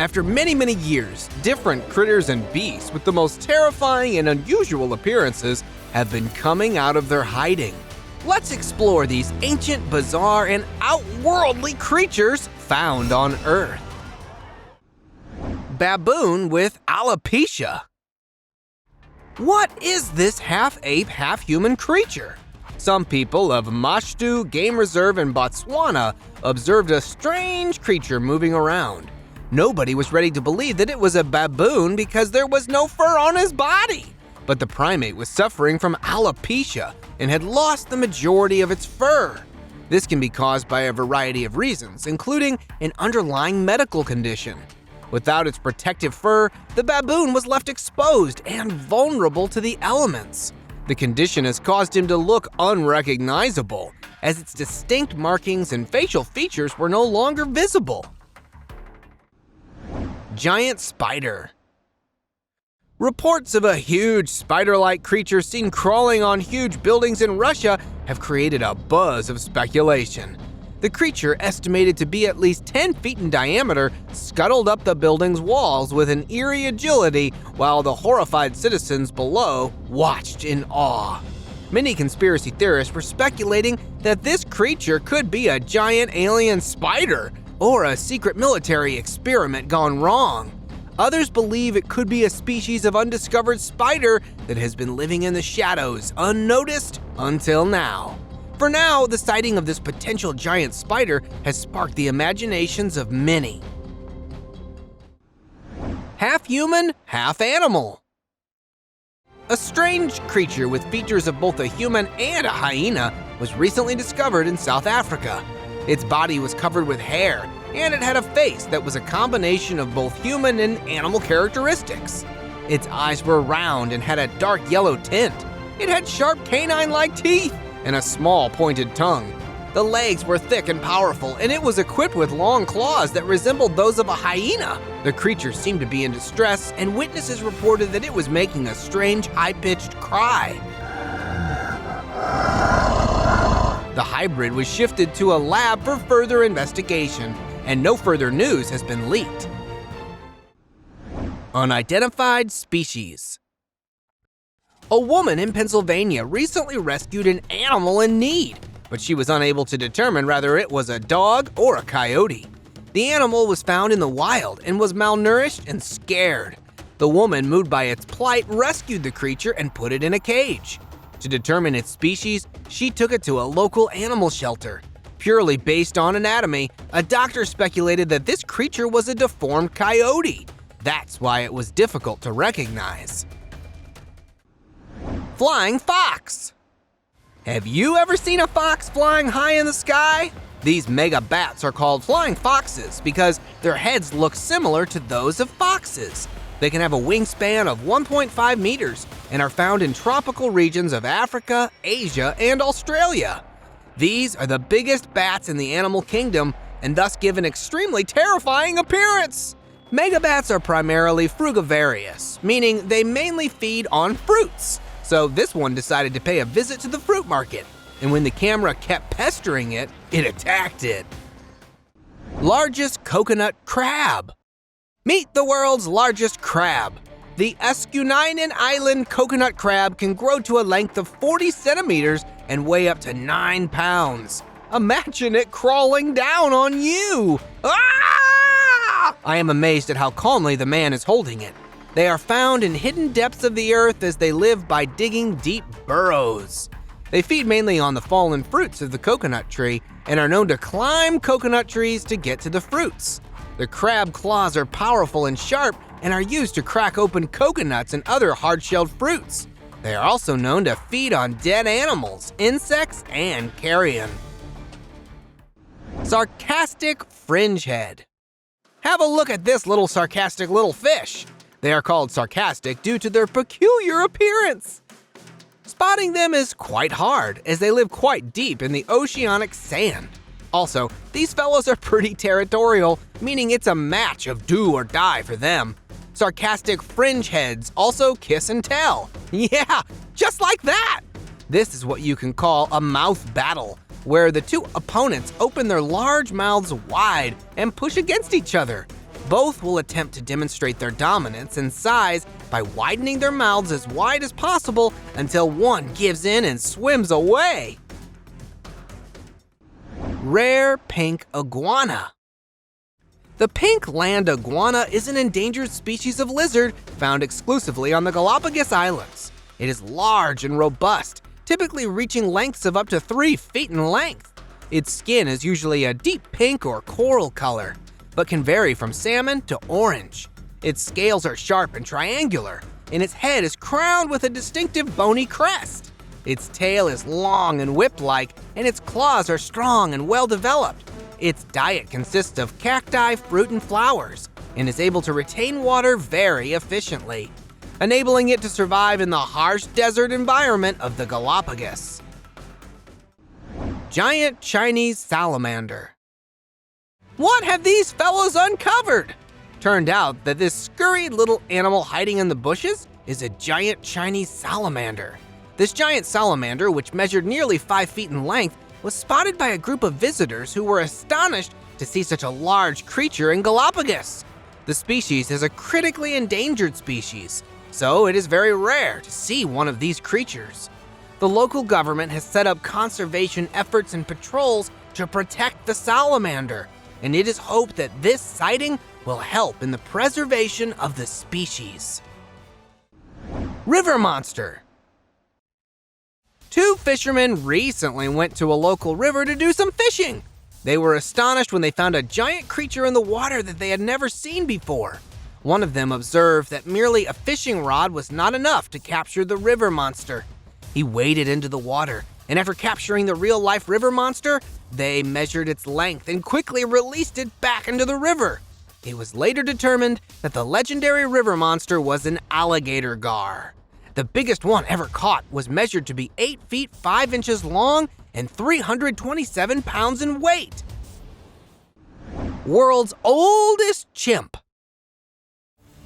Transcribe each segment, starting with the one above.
After many years, different critters and beasts with the most terrifying and unusual appearances have been coming out of their hiding. Let's explore these ancient, bizarre, and outworldly creatures found on Earth. Baboon with alopecia. What is this half-ape, half-human creature? Some people of Mashtu Game Reserve in Botswana observed a strange creature moving around. Nobody was ready to believe that it was a baboon because there was no fur on his body. But the primate was suffering from alopecia and had lost the majority of its fur. This can be caused by a variety of reasons, including an underlying medical condition. Without its protective fur, the baboon was left exposed and vulnerable to the elements. The condition has caused him to look unrecognizable, as its distinct markings and facial features were no longer visible. Giant spider. Reports of a huge spider-like creature seen crawling on huge buildings in Russia have created a buzz of speculation. The creature, estimated to be at least 10 feet in diameter, scuttled up the building's walls with an eerie agility while the horrified citizens below watched in awe. Many conspiracy theorists were speculating that this creature could be a giant alien spider or a secret military experiment gone wrong. Others believe it could be a species of undiscovered spider that has been living in the shadows, unnoticed until now. For now, the sighting of this potential giant spider has sparked the imaginations of many. Half human, half animal. A strange creature with features of both a human and a hyena was recently discovered in South Africa. Its body was covered with hair, and it had a face that was a combination of both human and animal characteristics. Its eyes were round and had a dark yellow tint. It had sharp canine-like teeth and a small pointed tongue. The legs were thick and powerful, and it was equipped with long claws that resembled those of a hyena. The creature seemed to be in distress, and witnesses reported that it was making a strange, high-pitched cry. The hybrid was shifted to a lab for further investigation, and no further news has been leaked. Unidentified species. A woman in Pennsylvania recently rescued an animal in need, but she was unable to determine whether it was a dog or a coyote. The animal was found in the wild and was malnourished and scared. The woman, moved by its plight, rescued the creature and put it in a cage. To determine its species, she took it to a local animal shelter. Purely based on anatomy, a doctor speculated that this creature was a deformed coyote. That's why it was difficult to recognize. Flying fox. Have you ever seen a fox flying high in the sky? These mega bats are called flying foxes because their heads look similar to those of foxes. They can have a wingspan of 1.5 meters and are found in tropical regions of Africa, Asia, and Australia. These are the biggest bats in the animal kingdom and thus give an extremely terrifying appearance. Megabats are primarily frugivorous, meaning they mainly feed on fruits. So this one decided to pay a visit to the fruit market, and when the camera kept pestering it, it attacked it. Largest coconut crab. Meet the world's largest crab. The Escuninan Island coconut crab can grow to a length of 40 centimeters and weigh up to 9 pounds. Imagine it crawling down on you! Ah! I am amazed at how calmly the man is holding it. They are found in hidden depths of the earth as they live by digging deep burrows. They feed mainly on the fallen fruits of the coconut tree and are known to climb coconut trees to get to the fruits. The crab claws are powerful and sharp and are used to crack open coconuts and other hard-shelled fruits. They are also known to feed on dead animals, insects, and carrion. Sarcastic fringehead. Have a look at this little sarcastic little fish. They are called sarcastic due to their peculiar appearance. Spotting them is quite hard, as they live quite deep in the oceanic sand. Also, these fellows are pretty territorial, meaning it's a match of do or die for them. Sarcastic fringeheads also kiss and tell. Yeah, just like that! This is what you can call a mouth battle, where the two opponents open their large mouths wide and push against each other. Both will attempt to demonstrate their dominance and size by widening their mouths as wide as possible until one gives in and swims away. Rare pink iguana. The pink land iguana is an endangered species of lizard found exclusively on the Galapagos Islands. It is large and robust, typically reaching lengths of up to 3 feet in length. Its skin is usually a deep pink or coral color, but can vary from salmon to orange. Its scales are sharp and triangular, and its head is crowned with a distinctive bony crest. Its tail is long and whip-like, and its claws are strong and well-developed. Its diet consists of cacti, fruit, and flowers, and is able to retain water very efficiently, enabling it to survive in the harsh desert environment of the Galapagos. Giant Chinese salamander. What have these fellows uncovered? Turned out that this scurried little animal hiding in the bushes is a giant Chinese salamander. This giant salamander, which measured nearly 5 feet in length, was spotted by a group of visitors who were astonished to see such a large creature in Galapagos. The species is a critically endangered species, so it is very rare to see one of these creatures. The local government has set up conservation efforts and patrols to protect the salamander, and it is hoped that this sighting will help in the preservation of the species. River monster. 2 fishermen recently went to a local river to do some fishing. They were astonished when they found a giant creature in the water that they had never seen before. One of them observed that merely a fishing rod was not enough to capture the river monster. He waded into the water, and after capturing the real-life river monster, they measured its length and quickly released it back into the river. It was later determined that the legendary river monster was an alligator gar. The biggest one ever caught was measured to be 8 feet 5 inches long and 327 pounds in weight. World's oldest chimp.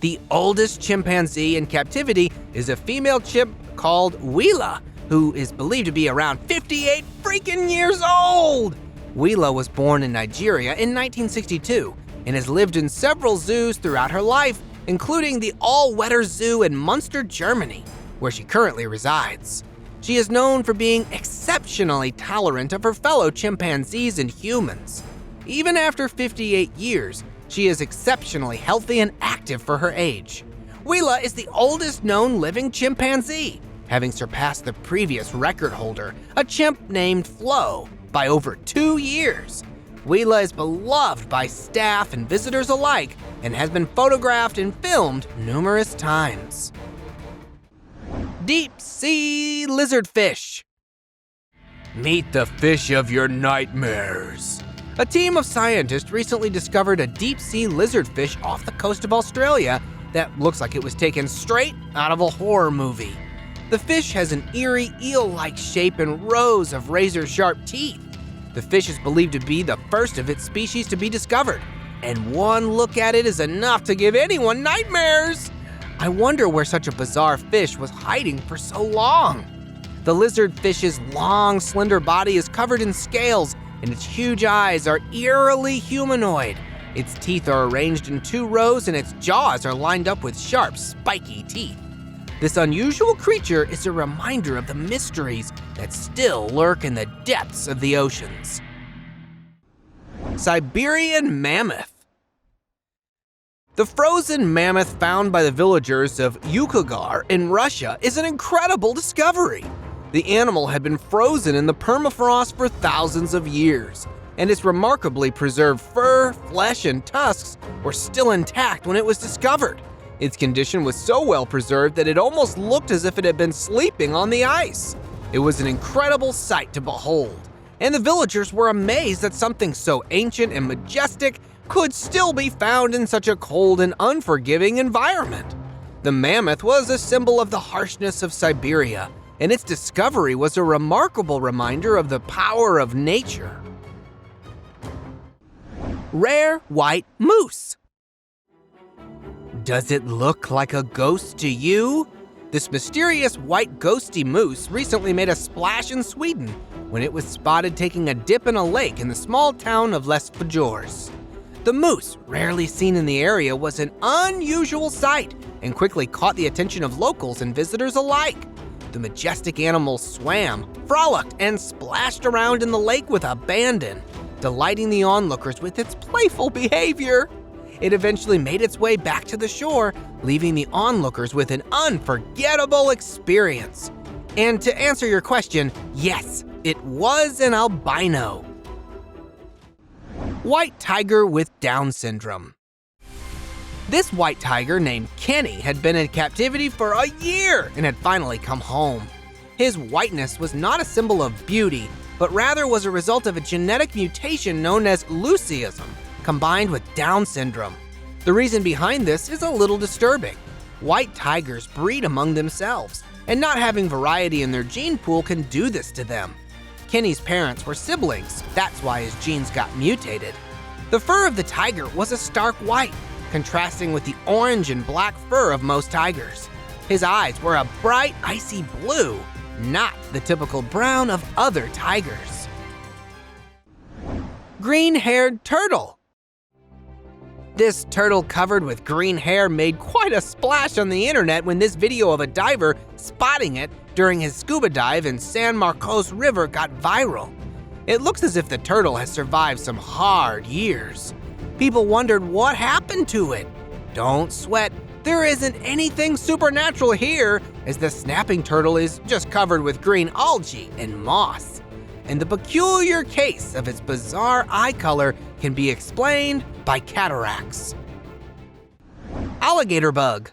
The oldest chimpanzee in captivity is a female chimp called Wheela, who is believed to be around 58 freaking years old. Wheela was born in Nigeria in 1962 and has lived in several zoos throughout her life, including the All-Weather Zoo in Munster, Germany, where she currently resides. She is known for being exceptionally tolerant of her fellow chimpanzees and humans. Even after 58 years, she is exceptionally healthy and active for her age. Wheela is the oldest known living chimpanzee, having surpassed the previous record holder, a chimp named Flo, by over 2 years. Wheela is beloved by staff and visitors alike and has been photographed and filmed numerous times. Deep sea lizardfish. Meet the fish of your nightmares. A team of scientists recently discovered a deep sea lizardfish off the coast of Australia that looks like it was taken straight out of a horror movie. The fish has an eerie eel-like shape and rows of razor-sharp teeth. The fish is believed to be the first of its species to be discovered, and one look at it is enough to give anyone nightmares. I wonder where such a bizarre fish was hiding for so long. The lizardfish's long, slender body is covered in scales, and its huge eyes are eerily humanoid. Its teeth are arranged in 2 rows, and its jaws are lined up with sharp, spiky teeth. This unusual creature is a reminder of the mysteries that still lurk in the depths of the oceans. Siberian mammoth. The frozen mammoth found by the villagers of Yukagor in Russia is an incredible discovery. The animal had been frozen in the permafrost for thousands of years, and its remarkably preserved fur, flesh, and tusks were still intact when it was discovered. Its condition was so well preserved that it almost looked as if it had been sleeping on the ice. It was an incredible sight to behold, and the villagers were amazed that something so ancient and majestic could still be found in such a cold and unforgiving environment. The mammoth was a symbol of the harshness of Siberia, and its discovery was a remarkable reminder of the power of nature. Rare white moose. Does it look like a ghost to you? This mysterious white ghosty moose recently made a splash in Sweden when it was spotted taking a dip in a lake in the small town of Les Fjords. The moose, rarely seen in the area, was an unusual sight and quickly caught the attention of locals and visitors alike. The majestic animal swam, frolicked, and splashed around in the lake with abandon, delighting the onlookers with its playful behavior. It eventually made its way back to the shore, leaving the onlookers with an unforgettable experience. And to answer your question, yes, it was an albino. White tiger with Down syndrome. This white tiger named Kenny had been in captivity for a year and had finally come home. His whiteness was not a symbol of beauty, but rather was a result of a genetic mutation known as leucism, combined with Down syndrome. The reason behind this is a little disturbing. White tigers breed among themselves, and not having variety in their gene pool can do this to them. Kenny's parents were siblings, that's why his genes got mutated. The fur of the tiger was a stark white, contrasting with the orange and black fur of most tigers. His eyes were a bright, icy blue, not the typical brown of other tigers. Green-haired turtle. This turtle covered with green hair made quite a splash on the internet when this video of a diver spotting it during his scuba dive in San Marcos River got viral. It looks as if the turtle has survived some hard years. People wondered what happened to it. Don't sweat, there isn't anything supernatural here, as the snapping turtle is just covered with green algae and moss. And the peculiar case of its bizarre eye color can be explained by cataracts. Alligator bug.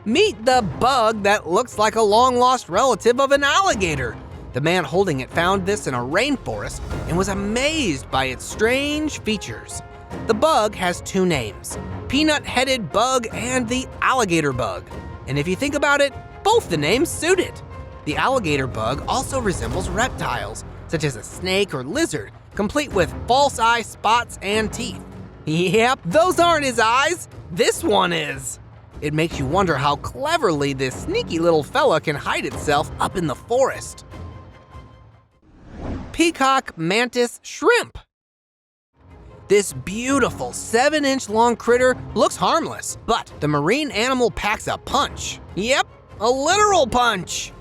Meet the bug that looks like a long-lost relative of an alligator. The man holding it found this in a rainforest and was amazed by its strange features. The bug has two names, peanut-headed bug and the alligator bug. And if you think about it, both the names suit it. The alligator bug also resembles reptiles, such as a snake or lizard, complete with false eye spots and teeth. Yep, those aren't his eyes, this one is. It makes you wonder how cleverly this sneaky little fella can hide itself up in the forest. Peacock mantis shrimp. This beautiful 7-inch long critter looks harmless, but the marine animal packs a punch. Yep, a literal punch.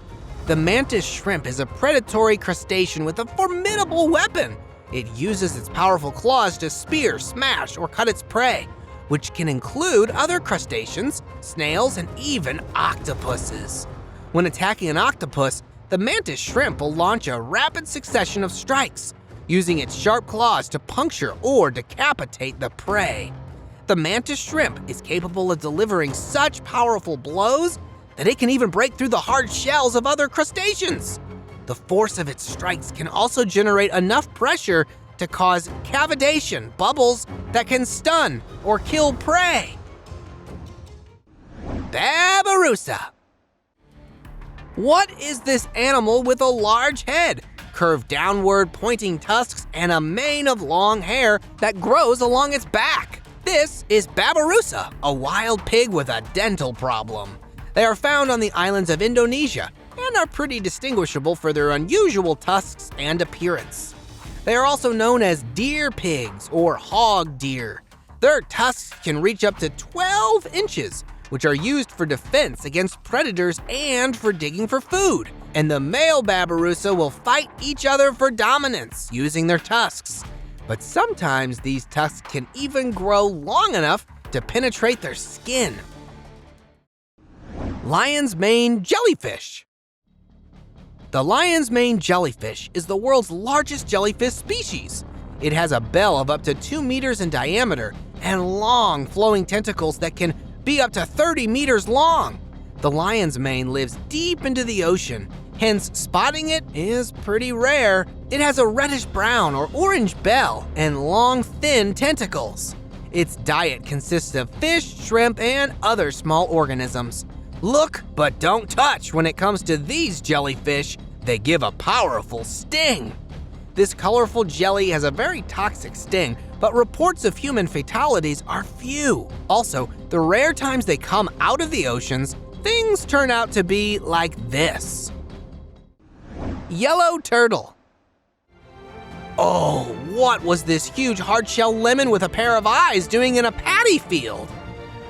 The mantis shrimp is a predatory crustacean with a formidable weapon. It uses its powerful claws to spear, smash, or cut its prey, which can include other crustaceans, snails, and even octopuses. When attacking an octopus, the mantis shrimp will launch a rapid succession of strikes, using its sharp claws to puncture or decapitate the prey. The mantis shrimp is capable of delivering such powerful blows that it can even break through the hard shells of other crustaceans. The force of its strikes can also generate enough pressure to cause cavitation, bubbles that can stun or kill prey. Babirusa. What is this animal with a large head, curved downward, pointing tusks, and a mane of long hair that grows along its back? This is Babirusa, a wild pig with a dental problem. They are found on the islands of Indonesia and are pretty distinguishable for their unusual tusks and appearance. They are also known as deer pigs or hog deer. Their tusks can reach up to 12 inches, which are used for defense against predators and for digging for food. And the male Babirusa will fight each other for dominance using their tusks. But sometimes these tusks can even grow long enough to penetrate their skin. Lion's mane jellyfish. The lion's mane jellyfish is the world's largest jellyfish species. It has a bell of up to 2 meters in diameter and long flowing tentacles that can be up to 30 meters long. The lion's mane lives deep into the ocean, hence spotting it is pretty rare. It has a reddish brown or orange bell and long, thin tentacles. Its diet consists of fish, shrimp, and other small organisms. Look, but don't touch when it comes to these jellyfish. They give a powerful sting. This colorful jelly has a very toxic sting, but reports of human fatalities are few. Also, the rare times they come out of the oceans, things turn out to be like this. Yellow turtle. Oh, what was this huge hard-shell lemon with a pair of eyes doing in a paddy field?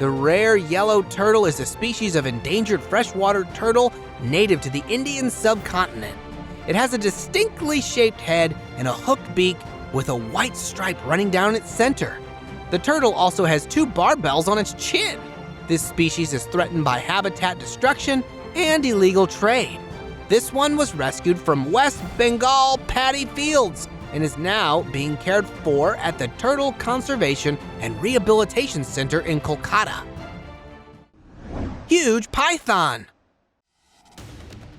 The rare yellow turtle is a species of endangered freshwater turtle native to the Indian subcontinent. It has a distinctly shaped head and a hooked beak with a white stripe running down its center. The turtle also has 2 barbels on its chin. This species is threatened by habitat destruction and illegal trade. This one was rescued from West Bengal paddy fields and is now being cared for at the Turtle Conservation and Rehabilitation Center in Kolkata. Huge python.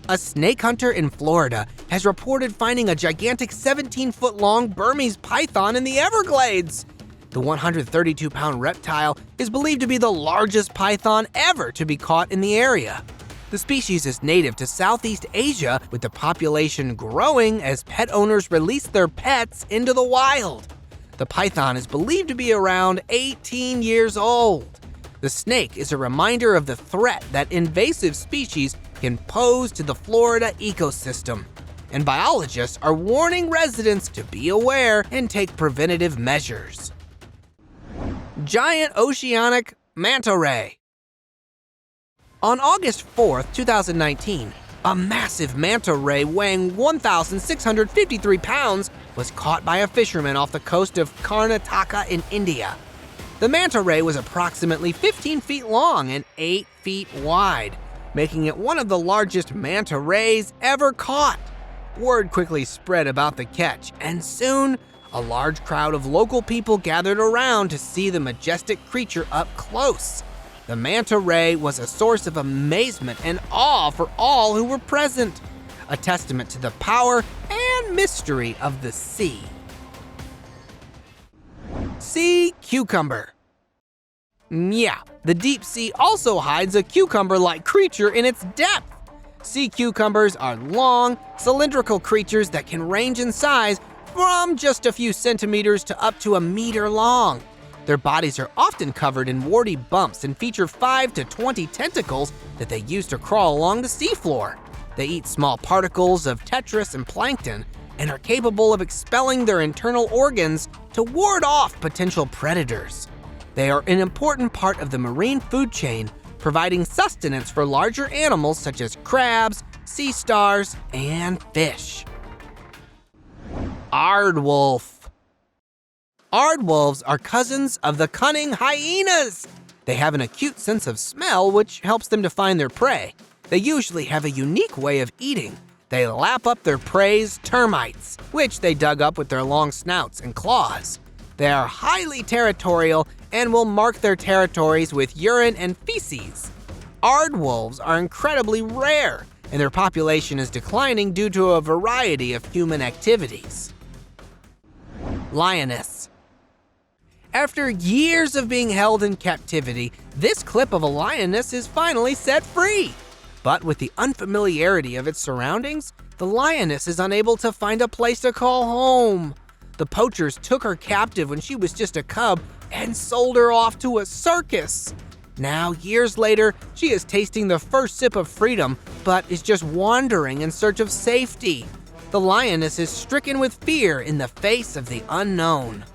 A snake hunter in Florida has reported finding a gigantic 17-foot-long Burmese python in the Everglades. The 132-pound reptile is believed to be the largest python ever to be caught in the area. The species is native to Southeast Asia, with the population growing as pet owners release their pets into the wild. The python is believed to be around 18 years old. The snake is a reminder of the threat that invasive species can pose to the Florida ecosystem, and biologists are warning residents to be aware and take preventative measures. Giant oceanic manta ray. On August 4th, 2019, a massive manta ray weighing 1,653 pounds was caught by a fisherman off the coast of Karnataka in India. The manta ray was approximately 15 feet long and 8 feet wide, making it one of the largest manta rays ever caught. Word quickly spread about the catch, and soon, a large crowd of local people gathered around to see the majestic creature up close. The manta ray was a source of amazement and awe for all who were present, a testament to the power and mystery of the sea. Sea cucumber. Yeah, the deep sea also hides a cucumber-like creature in its depth. Sea cucumbers are long, cylindrical creatures that can range in size from just a few centimeters to up to a meter long. Their bodies are often covered in warty bumps and feature 5 to 20 tentacles that they use to crawl along the seafloor. They eat small particles of tetris and plankton and are capable of expelling their internal organs to ward off potential predators. They are an important part of the marine food chain, providing sustenance for larger animals such as crabs, sea stars, and fish. Aardwolf. Aardwolves are cousins of the cunning hyenas. They have an acute sense of smell, which helps them to find their prey. They usually have a unique way of eating. They lap up their prey's termites, which they dug up with their long snouts and claws. They are highly territorial and will mark their territories with urine and feces. Aardwolves are incredibly rare, and their population is declining due to a variety of human activities. Lioness. After years of being held in captivity, this clip of a lioness is finally set free. But with the unfamiliarity of its surroundings, the lioness is unable to find a place to call home. The poachers took her captive when she was just a cub and sold her off to a circus. Now, years later, she is tasting the first sip of freedom, but is just wandering in search of safety. The lioness is stricken with fear in the face of the unknown.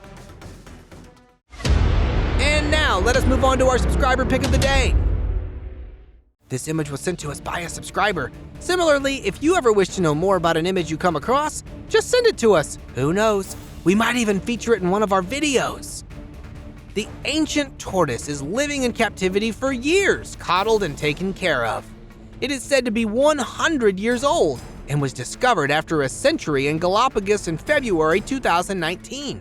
And now, let us move on to our subscriber pick of the day. This image was sent to us by a subscriber. Similarly, if you ever wish to know more about an image you come across, just send it to us. Who knows? We might even feature it in one of our videos. The ancient tortoise is living in captivity for years, coddled and taken care of. It is said to be 100 years old and was discovered after a century in Galapagos in February 2019.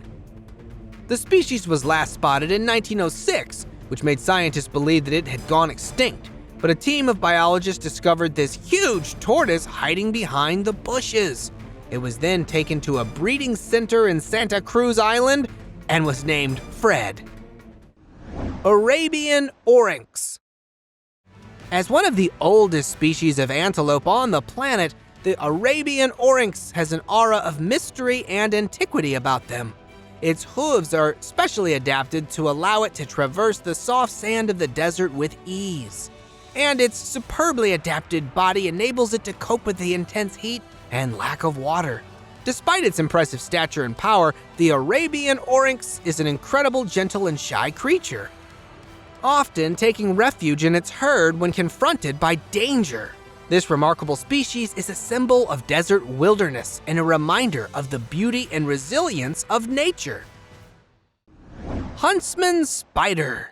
The species was last spotted in 1906, which made scientists believe that it had gone extinct. But a team of biologists discovered this huge tortoise hiding behind the bushes. It was then taken to a breeding center in Santa Cruz Island and was named Fred. Arabian oryx. As one of the oldest species of antelope on the planet, the Arabian oryx has an aura of mystery and antiquity about them. Its hooves are specially adapted to allow it to traverse the soft sand of the desert with ease. And its superbly adapted body enables it to cope with the intense heat and lack of water. Despite its impressive stature and power, the Arabian oryx is an incredible, gentle, and shy creature, often taking refuge in its herd when confronted by danger. This remarkable species is a symbol of desert wilderness and a reminder of the beauty and resilience of nature. Huntsman spider.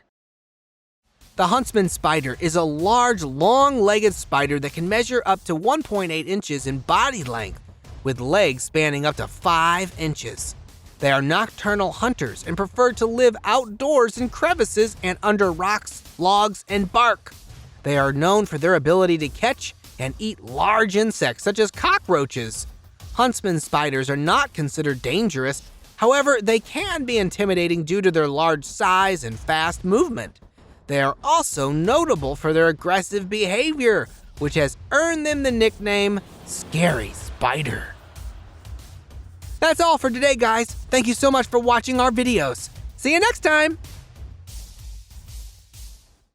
The huntsman spider is a large, long-legged spider that can measure up to 1.8 inches in body length, with legs spanning up to 5 inches. They are nocturnal hunters and prefer to live outdoors in crevices and under rocks, logs, and bark. They are known for their ability to catch and eat large insects such as cockroaches. Huntsman spiders are not considered dangerous. However, they can be intimidating due to their large size and fast movement. They are also notable for their aggressive behavior, which has earned them the nickname Scary Spider. That's all for today, guys. Thank you so much for watching our videos. See you next time!